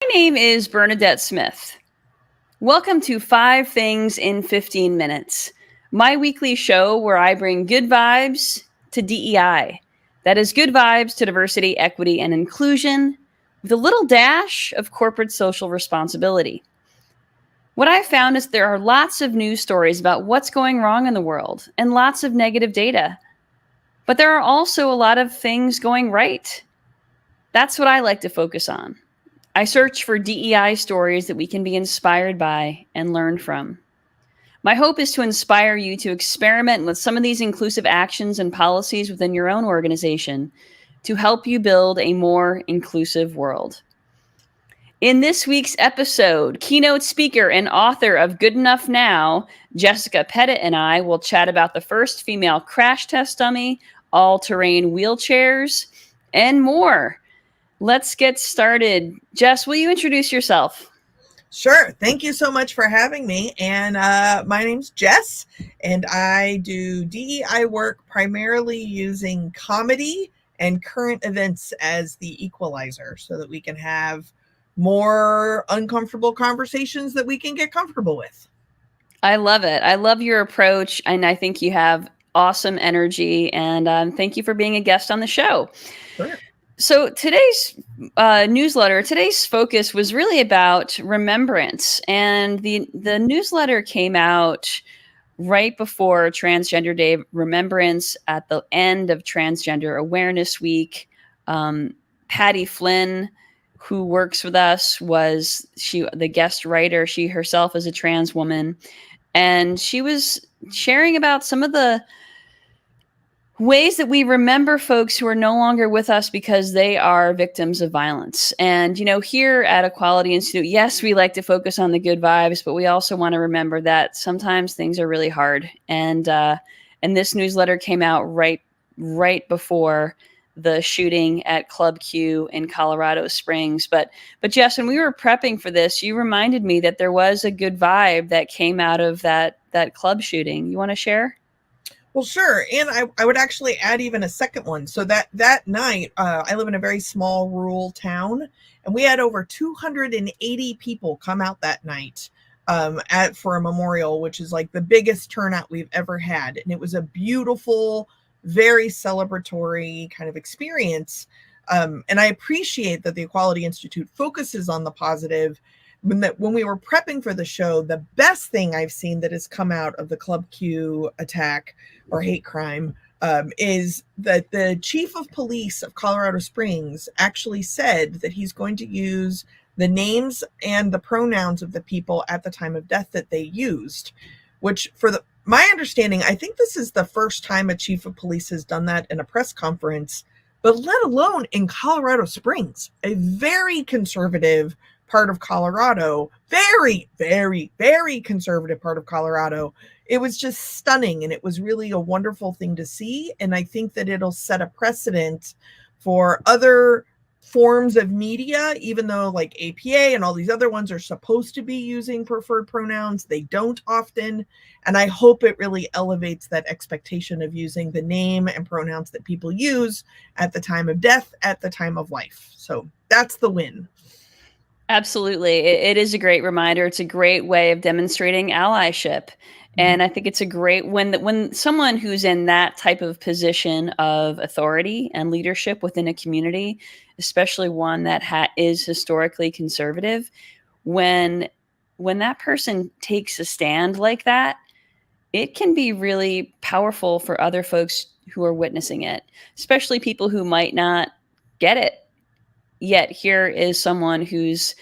My name is Bernadette Smith. Welcome to 5 Things in 15 Minutes, my weekly show where I bring good vibes to DEI. That is good vibes to diversity, equity, and inclusion with a little dash of corporate social responsibility. What I've found is there are lots of news stories about what's going wrong in the world and lots of negative data. But there are also a lot of things going right. That's what I like to focus on. I search for DEI stories that we can be inspired by and learn from. My hope is to inspire you to experiment with some of these inclusive actions and policies within your own organization to help you build a more inclusive world. In this week's episode, keynote speaker and author of Good Enough Now, Jessica Pettitt, and I will chat about the first female crash test dummy, all-terrain wheelchairs, and more. Let's get started. Jess, will you introduce yourself? Sure. Thank you so much for having me. And my name's Jess, and I do DEI work primarily using comedy and current events as the equalizer so that we can have more uncomfortable conversations that we can get comfortable with. I love it. I love your approach, and I think you have awesome energy. And thank you for being a guest on the show. Sure. So today's newsletter, today's focus was really about Remembrance, and the newsletter came out right before Transgender Day of Remembrance at the end of Transgender Awareness Week. Patty Flynn, who works with us, was the guest writer. She herself is a trans woman, and she was sharing about some of the ways that we remember folks who are no longer with us because they are victims of violence. And, here at Equality Institute, yes, we like to focus on the good vibes, but we also want to remember that sometimes things are really hard. And this newsletter came out right before the shooting at Club Q in Colorado Springs. But Jess, when we were prepping for this, you reminded me that there was a good vibe that came out of that club shooting. You want to share? Well, sure. And I would actually add even a second one. So that night, I live in a very small rural town, and we had over 280 people come out that night for a memorial, which is like the biggest turnout we've ever had. And it was a beautiful, very celebratory kind of experience. And I appreciate that the Equality Institute focuses on the positive. When we were prepping for the show, the best thing I've seen that has come out of the Club Q attack or hate crime is that the chief of police of Colorado Springs actually said that he's going to use the names and the pronouns of the people at the time of death that they used, which my understanding, I think this is the first time a chief of police has done that in a press conference, but let alone in Colorado Springs, a very conservative part of Colorado, very, very, very conservative part of Colorado. It was just stunning, and it was really a wonderful thing to see. And I think that it'll set a precedent for other forms of media, even though like APA and all these other ones are supposed to be using preferred pronouns, they don't often. And I hope it really elevates that expectation of using the name and pronouns that people use at the time of death, at the time of life. So that's the win. Absolutely. It is a great reminder. It's a great way of demonstrating allyship. And I think it's a great when someone who's in that type of position of authority and leadership within a community, especially one that is historically conservative, when that person takes a stand like that, it can be really powerful for other folks who are witnessing it, especially people who might not get it. Yet here is someone who's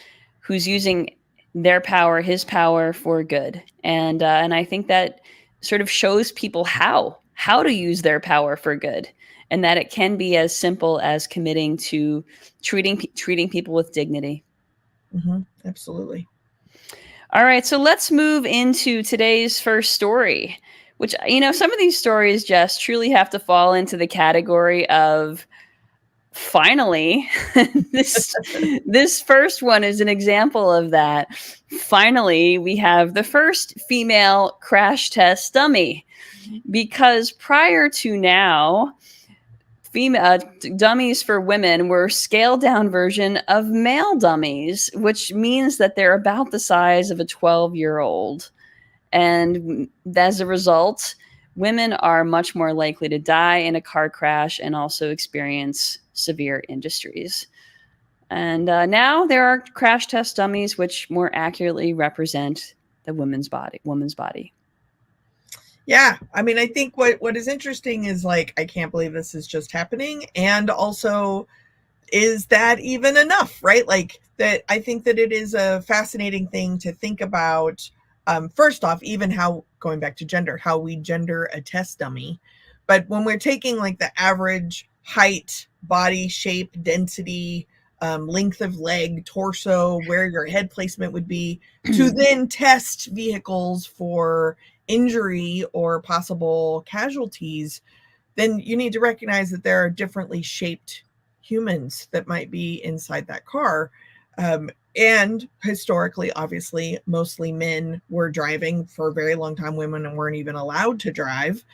using their power, his power, for good, and I think that sort of shows people how to use their power for good, and that it can be as simple as committing to treating people with dignity. Mm-hmm. Absolutely. All right, so let's move into today's first story, which some of these stories just truly have to fall into the category of finally. This first one is an example of that. Finally, we have the first female crash test dummy, because prior to now, dummies for women were scaled down version of male dummies, which means that they're about the size of a 12-year-old. And as a result, women are much more likely to die in a car crash and also experience severe injuries. And now there are crash test dummies which more accurately represent the woman's body. Yeah, I mean, I think what is interesting is like, I can't believe this is just happening, and also, is that even enough, right? Like, that I think that it is a fascinating thing to think about. First off, even how, going back to gender, how we gender a test dummy. But when we're taking like the average height, body shape, density, length of leg, torso, where your head placement would be, to then test vehicles for injury or possible casualties, then you need to recognize that there are differently shaped humans that might be inside that car. And historically, obviously, mostly men were driving for a very long time. Women weren't even allowed to drive.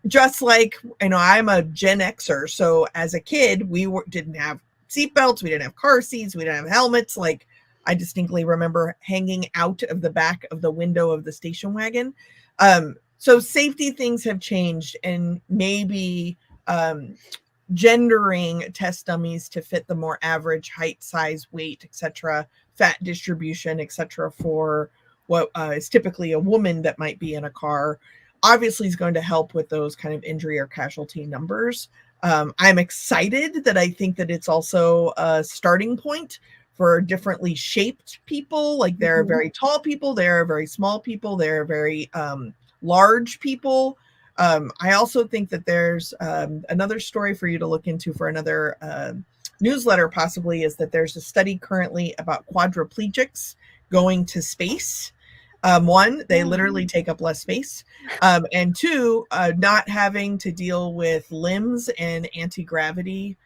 Just like, I'm a Gen Xer. So as a kid, didn't have seatbelts. We didn't have car seats. We didn't have helmets. Like, I distinctly remember hanging out of the back of the window of the station wagon. So safety things have changed, and maybe gendering test dummies to fit the more average height, size, weight, etc., fat distribution, etc., for what is typically a woman that might be in a car, obviously is going to help with those kind of injury or casualty numbers. I'm excited that I think that it's also a starting point for differently shaped people. Like, there are very tall people, there are very small people, there are very large people. I also think that there's another story for you to look into for another newsletter, possibly, is that there's a study currently about quadriplegics going to space. One, they literally take up less space. And two, not having to deal with limbs and anti-gravity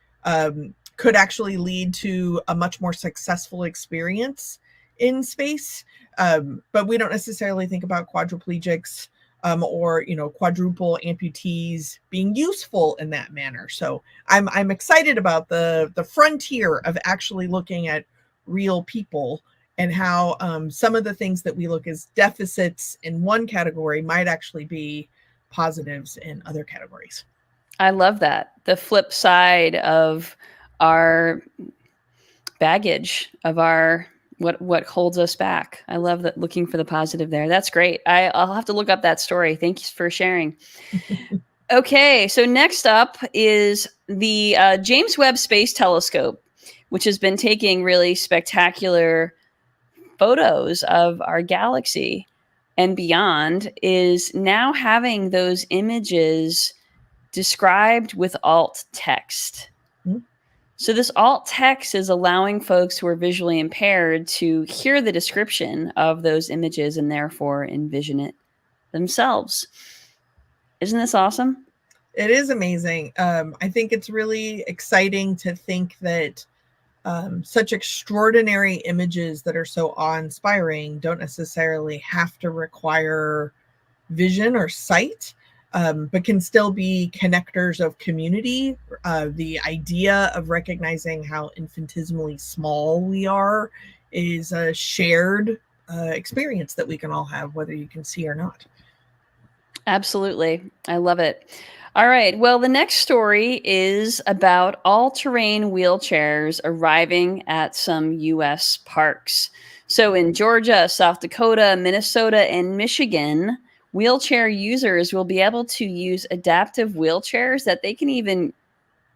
could actually lead to a much more successful experience in space. But we don't necessarily think about quadriplegics or quadruple amputees being useful in that manner. So I'm excited about the frontier of actually looking at real people, and how some of the things that we look as deficits in one category might actually be positives in other categories. I love that. The flip side of our baggage, of our what holds us back. I love that, looking for the positive there. That's great. I'll have to look up that story. Thank you for sharing. Okay, so next up is the James Webb Space Telescope, which has been taking really spectacular photos of our galaxy and beyond, is now having those images described with alt text. Mm-hmm. So this alt text is allowing folks who are visually impaired to hear the description of those images and therefore envision it themselves. Isn't this awesome? It is amazing. I think it's really exciting to think that such extraordinary images that are so awe-inspiring don't necessarily have to require vision or sight, but can still be connectors of community. The idea of recognizing how infinitesimally small we are is a shared experience that we can all have, whether you can see or not. Absolutely. I love it. All right. Well, the next story is about all-terrain wheelchairs arriving at some U.S. parks. So in Georgia, South Dakota, Minnesota, and Michigan, wheelchair users will be able to use adaptive wheelchairs that they can even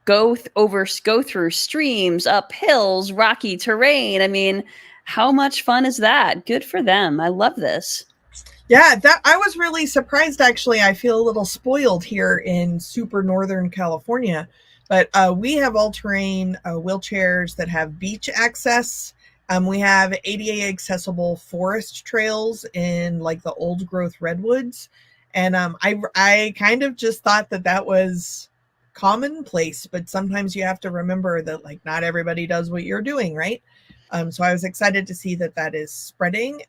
go through streams, up hills, rocky terrain. I mean, how much fun is that? Good for them. I love this. Yeah, that I was really surprised, actually. I feel a little spoiled here in super northern California, but we have all-terrain wheelchairs that have beach access. We have ADA accessible forest trails in like the old growth redwoods. And I kind of just thought that was commonplace, but sometimes you have to remember that like not everybody does what you're doing, right? So I was excited to see that is spreading.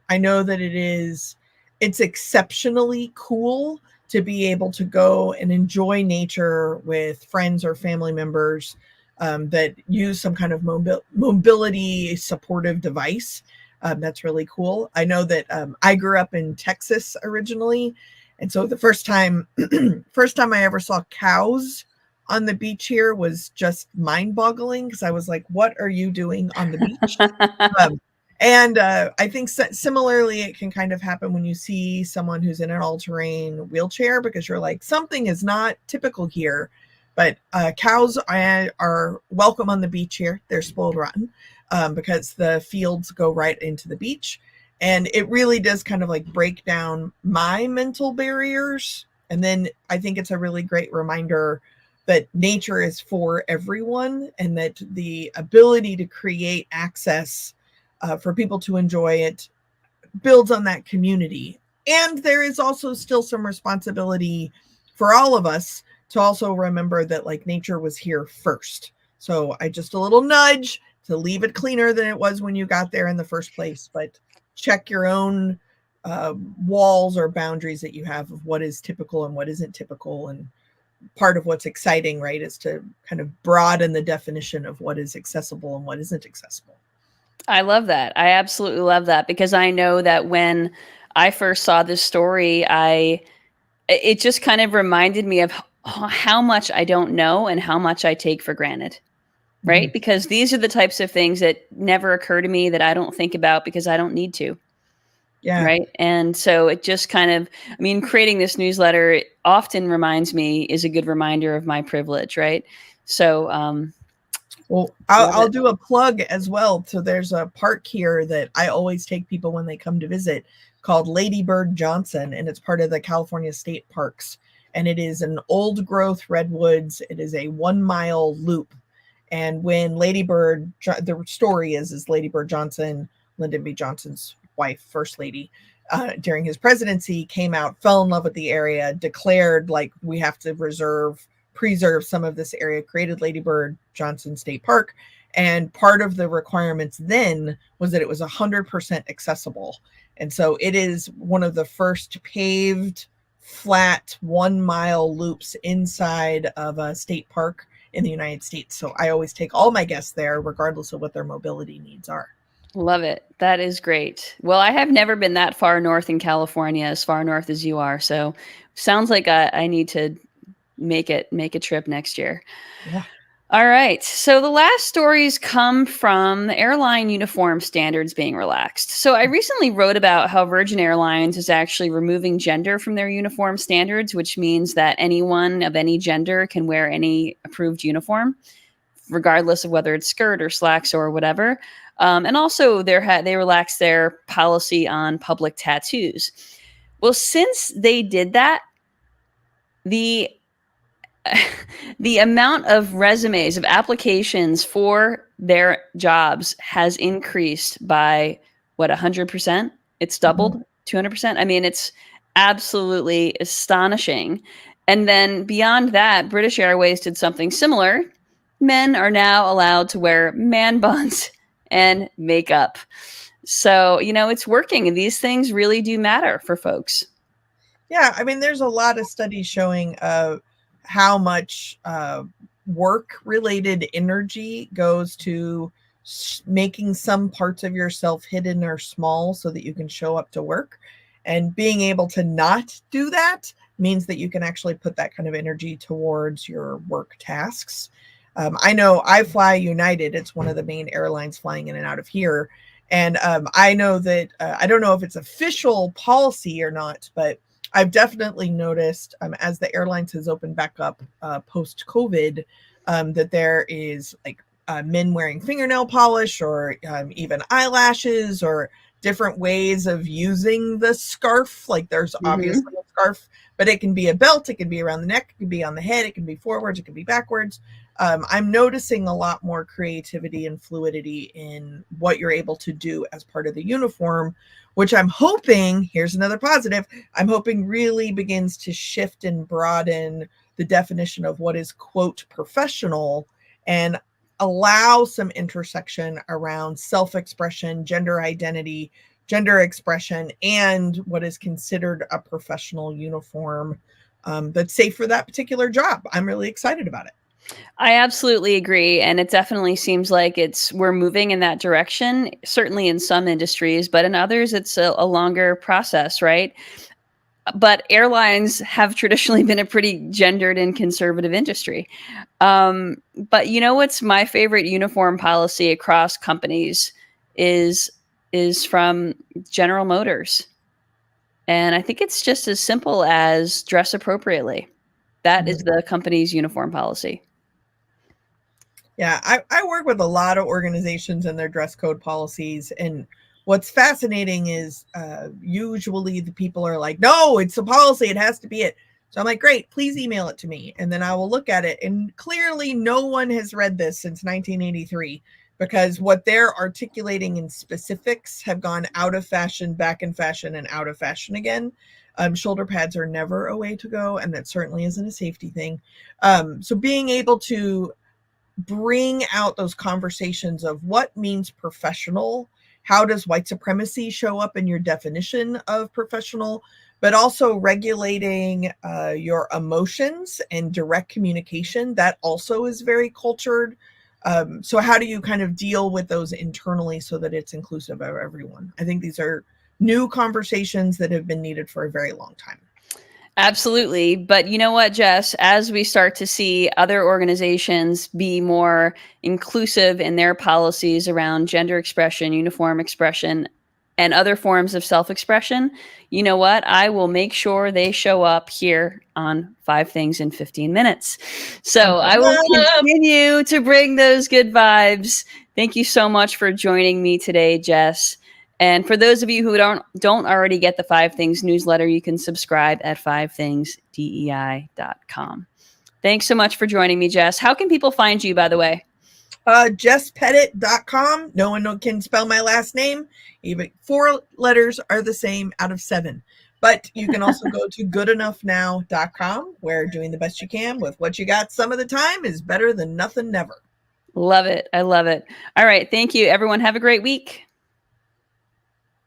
I know that it's exceptionally cool to be able to go and enjoy nature with friends or family members that use some kind of mobility supportive device. That's really cool. I know that I grew up in Texas originally, and so the first time I ever saw cows on the beach here was just mind-boggling, because I was like, "What are you doing on the beach?" Um, and I think similarly, it can kind of happen when you see someone who's in an all-terrain wheelchair, because you're like, something is not typical here. But cows are welcome on the beach here. They're spoiled rotten because the fields go right into the beach. And it really does kind of like break down my mental barriers. And then I think it's a really great reminder that nature is for everyone, and that the ability to create access for people to enjoy it builds on that community. And there is also still some responsibility for all of us to also remember that like nature was here first. So I just a little nudge to leave it cleaner than it was when you got there in the first place, but check your own walls or boundaries that you have of what is typical and what isn't typical. And part of what's exciting, right, is to kind of broaden the definition of what is accessible and what isn't accessible. I love that. I absolutely love that, because I know that when I first saw this story, it just kind of reminded me of how much I don't know and how much I take for granted, right? Mm-hmm. Because these are the types of things that never occur to me, that I don't think about because I don't need to. Yeah. Right. And so it just kind of, I mean, creating this newsletter often reminds me, is a good reminder of my privilege. Right. So, well, love I'll it. do a plug as well. So there's a park here that I always take people when they come to visit, called Lady Bird Johnson, and it's part of the California State Parks. And it is an old growth redwoods. It is a 1 mile loop. And when Lady Bird, the story is Lady Bird Johnson, Lyndon B. Johnson's wife, first lady, during his presidency, came out, fell in love with the area, declared like, we have to preserve some of this area, created Lady Bird Johnson State Park. And part of the requirements then was that it was 100% accessible. And so it is one of the first paved, flat 1 mile loops inside of a state park in the United States. So I always take all my guests there, regardless of what their mobility needs are. Love it. That is great. Well, I have never been that far north in California, as far north as you are. So sounds like I need to make a trip next year. Yeah. All right. So the last stories come from the airline uniform standards being relaxed. So I recently wrote about how Virgin Airlines is actually removing gender from their uniform standards, which means that anyone of any gender can wear any approved uniform, regardless of whether it's skirt or slacks or whatever. And also they relaxed their policy on public tattoos. Well, since they did that, the the amount of resumes, of applications for their jobs has increased by what, 100%? It's doubled, 200%. I mean, it's absolutely astonishing. And then beyond that, British Airways did something similar. Men are now allowed to wear man buns and makeup. So, it's working, and these things really do matter for folks. Yeah, I mean, there's a lot of studies showing how much work-related energy goes to making some parts of yourself hidden or small so that you can show up to work. And being able to not do that means that you can actually put that kind of energy towards your work tasks. I know I fly United. It's one of the main airlines flying in and out of here. And I know that, I don't know if it's official policy or not, but I've definitely noticed as the airlines has opened back up post-COVID, that there is like men wearing fingernail polish, or even eyelashes, or different ways of using the scarf. Like there's obviously a scarf, but it can be a belt, it can be around the neck, it can be on the head, it can be forwards, it can be backwards. I'm noticing a lot more creativity and fluidity in what you're able to do as part of the uniform, which I'm hoping, here's another positive, I'm hoping really begins to shift and broaden the definition of what is, quote, professional, and allow some intersection around self-expression, gender identity, gender expression, and what is considered a professional uniform, that's safe for that particular job. I'm really excited about it. I absolutely agree. And it definitely seems like we're moving in that direction, certainly in some industries, but in others, it's a longer process, right? But airlines have traditionally been a pretty gendered and conservative industry. But you know what's my favorite uniform policy across companies is from General Motors. And I think it's just as simple as dress appropriately. That is the company's uniform policy. Yeah, I work with a lot of organizations and their dress code policies. And what's fascinating is usually the people are like, no, it's a policy. It has to be it. So I'm like, great, please email it to me. And then I will look at it. And clearly, no one has read this since 1983 because what they're articulating in specifics have gone out of fashion, back in fashion, and out of fashion again. Shoulder pads are never a way to go. And that certainly isn't a safety thing. So being able to bring out those conversations of what means professional, how does white supremacy show up in your definition of professional, but also regulating your emotions and direct communication. That also is very cultured. So how do you kind of deal with those internally so that it's inclusive of everyone? I think these are new conversations that have been needed for a very long time. Absolutely. But you know what, Jess, as we start to see other organizations be more inclusive in their policies around gender expression, uniform expression, and other forms of self-expression, you know what? I will make sure they show up here on 5 Things in 15 Minutes. So I will continue to bring those good vibes. Thank you so much for joining me today, Jess. And for those of you who don't already get the 5 Things newsletter, you can subscribe at 5thingsdei.com. Thanks so much for joining me, Jess. How can people find you, by the way? JessPettitt.com. No one can spell my last name. Even 4 letters are the same out of 7. But you can also go to goodenoughnow.com, where doing the best you can with what you got some of the time is better than nothing never. Love it. I love it. All right. Thank you, everyone. Have a great week.